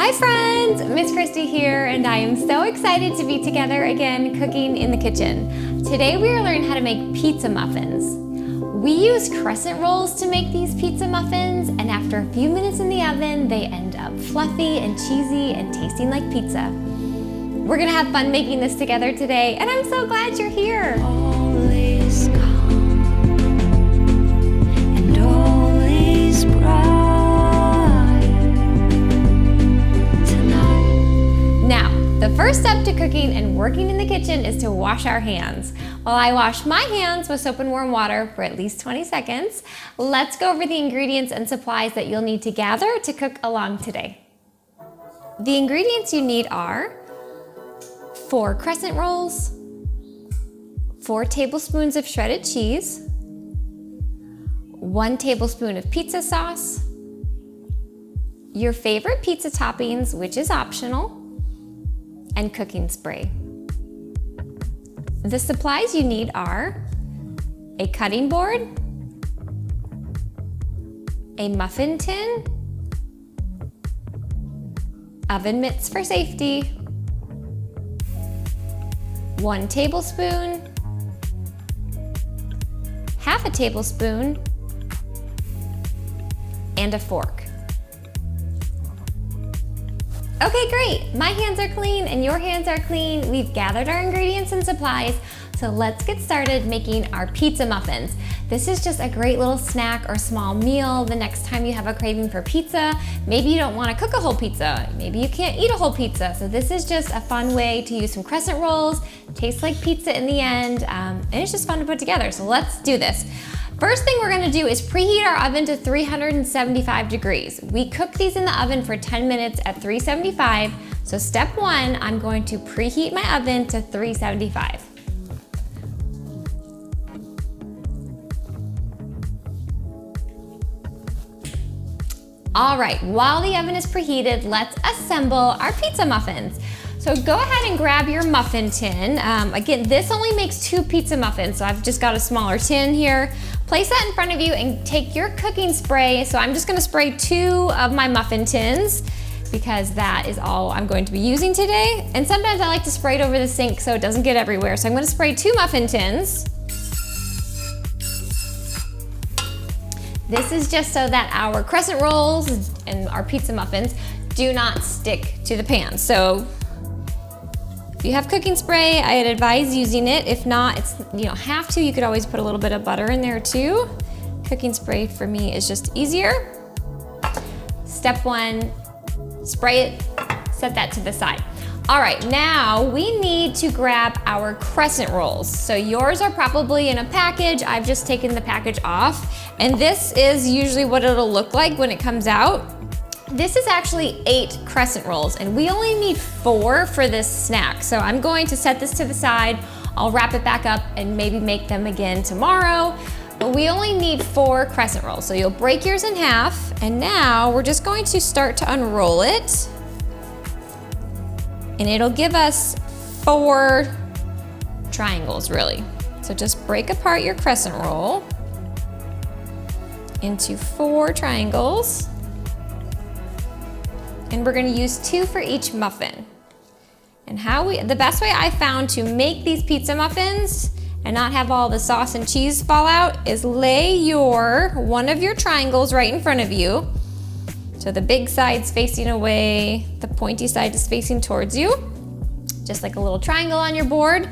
Hi friends, Miss Kristi here, and I am so excited to be together again cooking in the kitchen. Today we are learning how to make pizza muffins. We use crescent rolls to make these pizza muffins, and after a few minutes in the oven, they end up fluffy and cheesy and tasting like pizza. We're gonna have fun making this together today, and I'm so glad you're here. All is calm and all is bright tonight. Now, the first step to cooking and working in the kitchen is to wash our hands. While I wash my hands with soap and warm water for at least 20 seconds, let's go over the ingredients and supplies that you'll need to gather to cook along today. The ingredients you need are 4 crescent rolls, 4 tablespoons of shredded cheese, 1 tablespoon of pizza sauce, your favorite pizza toppings, which is optional, and cooking spray. The supplies you need are a cutting board, a muffin tin, oven mitts for safety, 1 tablespoon, half a tablespoon, and a fork. Okay, great. My hands are clean and your hands are clean. We've gathered our ingredients and supplies, so let's get started making our pizza muffins. This is just a great little snack or small meal the next time you have a craving for pizza. Maybe you don't want to cook a whole pizza. Maybe you can't eat a whole pizza. So this is just a fun way to use some crescent rolls, tastes like pizza in the end, and it's just fun to put together. So let's do this. First thing we're gonna do is preheat our oven to 375 degrees. We cook these in the oven for 10 minutes at 375. So step 1, I'm going to preheat my oven to 375. All right, while the oven is preheated, let's assemble our pizza muffins. So go ahead and grab your muffin tin. Again, this only makes 2 pizza muffins, so I've just got a smaller tin here. Place that in front of you and take your cooking spray. So I'm just gonna spray 2 of my muffin tins because that is all I'm going to be using today. And sometimes I like to spray it over the sink so it doesn't get everywhere. So I'm gonna spray 2 muffin tins. This is just so that our crescent rolls and our pizza muffins do not stick to the pan. So if you have cooking spray, I'd advise using it. If not, you don't have to. You could always put a little bit of butter in there too. Cooking spray for me is just easier. Step 1, spray it, set that to the side. All right, now we need to grab our crescent rolls. So yours are probably in a package. I've just taken the package off. And this is usually what it'll look like when it comes out. This is actually 8 crescent rolls, and we only need 4 for this snack. So I'm going to set this to the side. I'll wrap it back up and maybe make them again tomorrow. But we only need 4 crescent rolls. So you'll break yours in half, and now we're just going to start to unroll it. And it'll give us 4 triangles, really. So just break apart your crescent roll into 4 triangles. And we're gonna use 2 for each muffin. And the best way I found to make these pizza muffins and not have all the sauce and cheese fall out is lay one of your triangles right in front of you. So the big side's facing away, the pointy side is facing towards you, just like a little triangle on your board.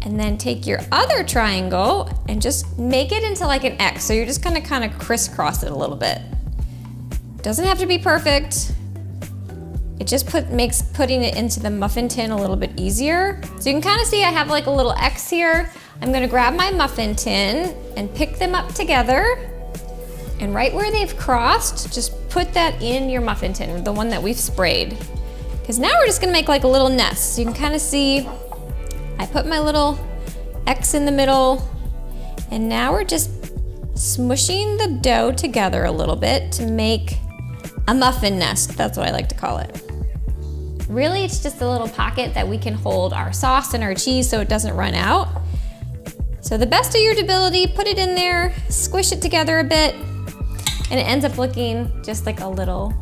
And then take your other triangle and just make it into like an X. So you're just gonna kind of crisscross it a little bit. Doesn't have to be perfect. It just makes putting it into the muffin tin a little bit easier. So you can kind of see I have like a little X here. I'm gonna grab my muffin tin and pick them up together. And right where they've crossed, just put that in your muffin tin, the one that we've sprayed. Because now we're just gonna make like a little nest. So you can kind of see, I put my little X in the middle, and now we're just smushing the dough together a little bit to make a muffin nest. That's what I like to call it. Really, it's just a little pocket that we can hold our sauce and our cheese so it doesn't run out. So the best of your ability, put it in there, squish it together a bit, and it ends up looking just like a little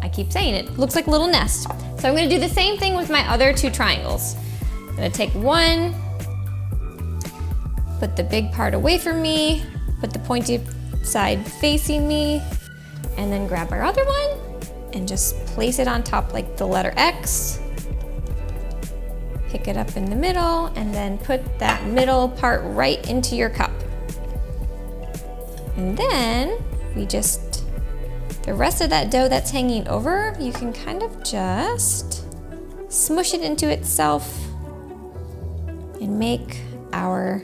I keep saying it, looks like a little nest. So I'm gonna do the same thing with my other 2 triangles. I'm gonna take one, put the big part away from me, put the pointy side facing me, and then grab our other one and just place it on top like the letter X. Pick it up in the middle and then put that middle part right into your cup. And then the rest of that dough that's hanging over, you can kind of just smush it into itself and make our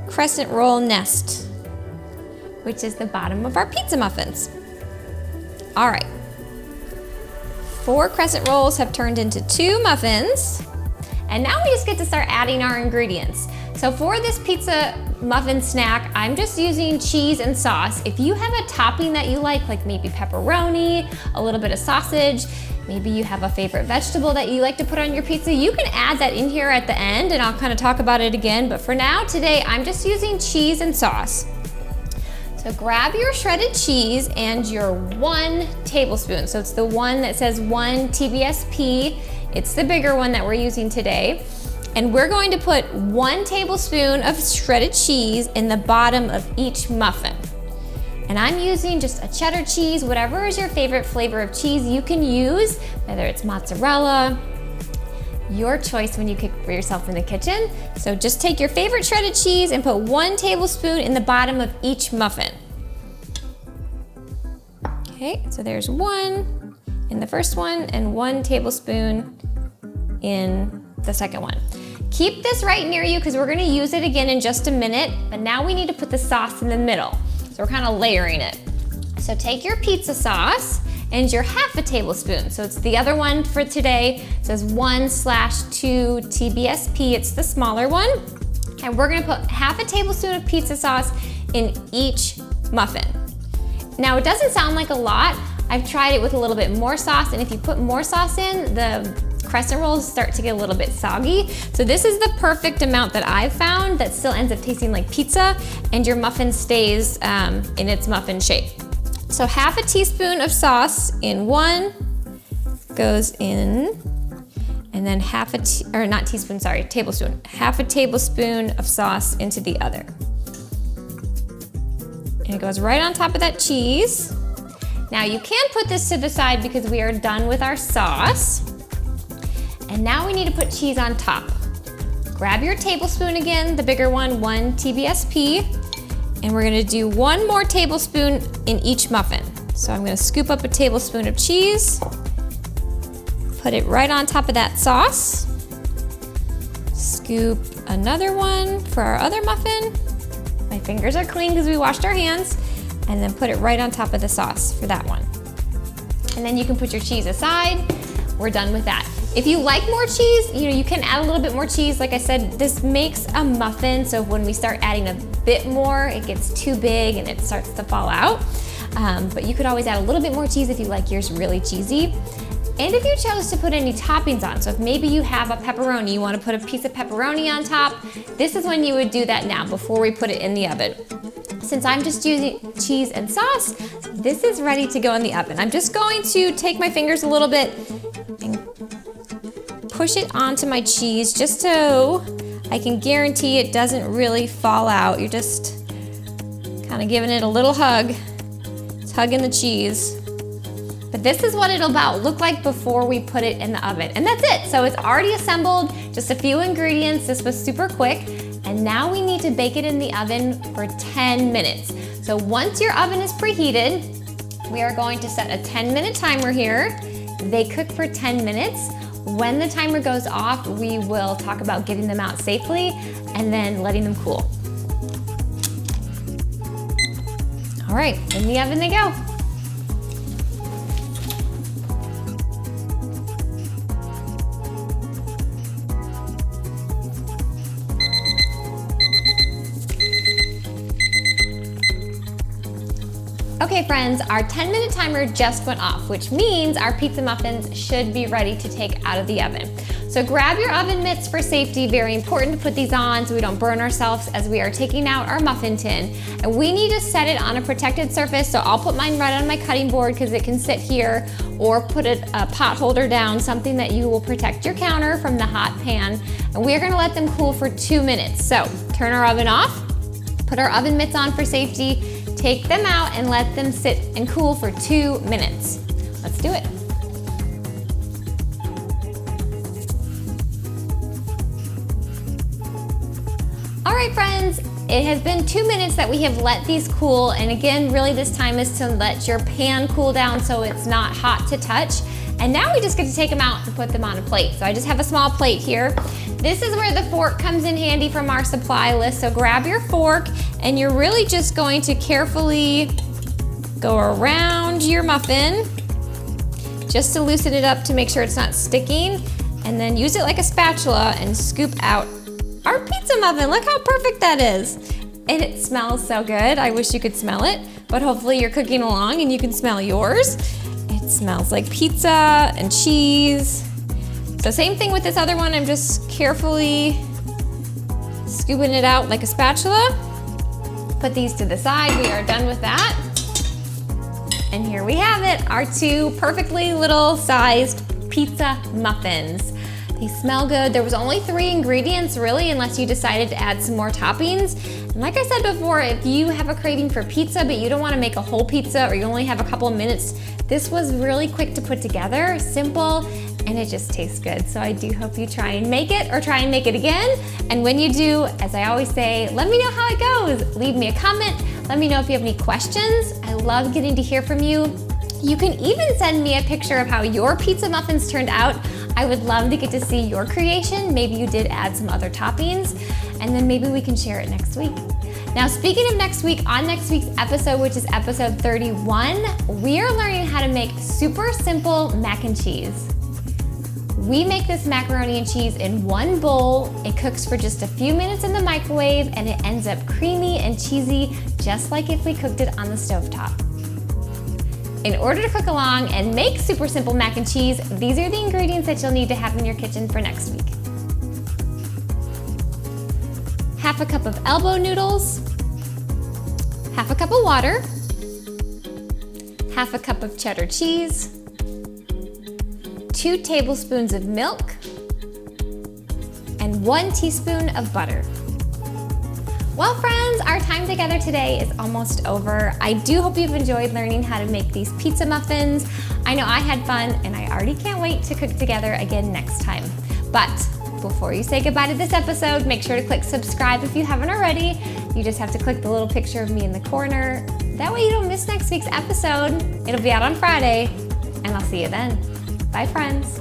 crescent roll nest, which is the bottom of our pizza muffins. All right, 4 crescent rolls have turned into 2 muffins. And now we just get to start adding our ingredients. So for this pizza muffin snack, I'm just using cheese and sauce. If you have a topping that you like maybe pepperoni, a little bit of sausage, maybe you have a favorite vegetable that you like to put on your pizza, you can add that in here at the end and I'll kind of talk about it again. But for now, today, I'm just using cheese and sauce. So grab your shredded cheese and your 1 tablespoon. So it's the one that says 1 TBSP. It's the bigger one that we're using today. And we're going to put 1 tablespoon of shredded cheese in the bottom of each muffin. And I'm using just a cheddar cheese, whatever is your favorite flavor of cheese you can use, whether it's mozzarella, your choice when you cook for yourself in the kitchen. So just take your favorite shredded cheese and put 1 tablespoon in the bottom of each muffin. Okay, so there's 1 in the first one and 1 tablespoon in the second one. Keep this right near you because we're gonna use it again in just a minute, but now we need to put the sauce in the middle. So we're kind of layering it. So take your pizza sauce and your 1/2 tablespoon. So it's the other one for today. It says 1/2 TBSP, it's the smaller one. And we're gonna put 1/2 tablespoon of pizza sauce in each muffin. Now it doesn't sound like a lot. I've tried it with a little bit more sauce, and if you put more sauce in, the crescent rolls start to get a little bit soggy. So this is the perfect amount that I've found that still ends up tasting like pizza and your muffin stays in its muffin shape. So 1/2 teaspoon of sauce in one goes in, and then tablespoon. 1/2 tablespoon of sauce into the other. And it goes right on top of that cheese. Now you can put this to the side because we are done with our sauce. And now we need to put cheese on top. Grab your tablespoon again, the bigger one, 1 TBSP, and we're gonna do 1 more tablespoon in each muffin. So I'm gonna scoop up a tablespoon of cheese, put it right on top of that sauce, scoop another one for our other muffin. My fingers are clean because we washed our hands, and then put it right on top of the sauce for that one. And then you can put your cheese aside. We're done with that. If you like more cheese, you can add a little bit more cheese. Like I said, this makes a muffin, so when we start adding a bit more, it gets too big and it starts to fall out. But you could always add a little bit more cheese if you like yours really cheesy. And if you chose to put any toppings on, so if maybe you have a pepperoni, you want to put a piece of pepperoni on top, this is when you would do that now before we put it in the oven. Since I'm just using cheese and sauce, this is ready to go in the oven. I'm just going to take my fingers a little bit and push it onto my cheese just so I can guarantee it doesn't really fall out. You're just kind of giving it a little hug. It's hugging the cheese. But this is what it'll about look like before we put it in the oven. And that's it. So it's already assembled, just a few ingredients. This was super quick. And now we need to bake it in the oven for 10 minutes. So once your oven is preheated, we are going to set a 10-minute timer here. They cook for 10 minutes. When the timer goes off, we will talk about getting them out safely and then letting them cool. All right, in the oven they go. Okay, Okay friends, our 10-minute timer just went off, which means our pizza muffins should be ready to take out of the oven. So grab your oven mitts for safety. Very important to put these on so we don't burn ourselves as we are taking out our muffin tin. And we need to set it on a protected surface, so I'll put mine right on my cutting board because it can sit here, or put a pot holder down, something that you will protect your counter from the hot pan. And we're gonna let them cool for 2 minutes. So turn our oven off, put our oven mitts on for safety, take them out and let them sit and cool for 2 minutes. Let's do it. All right, friends, it has been 2 minutes that we have let these cool. And again, really this time is to let your pan cool down so it's not hot to touch. And now we just get to take them out and put them on a plate. So I just have a small plate here. This is where the fork comes in handy from our supply list. So grab your fork and you're really just going to carefully go around your muffin just to loosen it up to make sure it's not sticking. And then use it like a spatula and scoop out our pizza muffin. Look how perfect that is. And it smells so good. I wish you could smell it, but hopefully you're cooking along and you can smell yours. It smells like pizza and cheese. So same thing with this other one. I'm just carefully scooping it out like a spatula. Put these to the side. We are done with that. And here we have it, our 2 perfectly little sized pizza muffins. They smell good. There was only 3 ingredients really, unless you decided to add some more toppings. And like I said before, if you have a craving for pizza, but you don't want to make a whole pizza, or you only have a couple of minutes, this was really quick to put together, simple, and it just tastes good. So I do hope you try and make it, or try and make it again. And when you do, as I always say, let me know how it goes. Leave me a comment. Let me know if you have any questions. I love getting to hear from you. You can even send me a picture of how your pizza muffins turned out. I would love to get to see your creation. Maybe you did add some other toppings, and then maybe we can share it next week. Now, speaking of next week, on next week's episode, which is episode 31, we are learning how to make super simple mac and cheese. We make this macaroni and cheese in one bowl. It cooks for just a few minutes in the microwave, and it ends up creamy and cheesy, just like if we cooked it on the stovetop. In order to cook along and make super simple mac and cheese, these are the ingredients that you'll need to have in your kitchen for next week. Half a cup of elbow noodles, half a cup of water, half a cup of cheddar cheese, 2 tablespoons of milk, and 1 teaspoon of butter. Well friends, our time together today is almost over. I do hope you've enjoyed learning how to make these pizza muffins. I know I had fun, and I already can't wait to cook together again next time. But before you say goodbye to this episode, make sure to click subscribe if you haven't already. You just have to click the little picture of me in the corner. That way you don't miss next week's episode. It'll be out on Friday, and I'll see you then. Bye friends.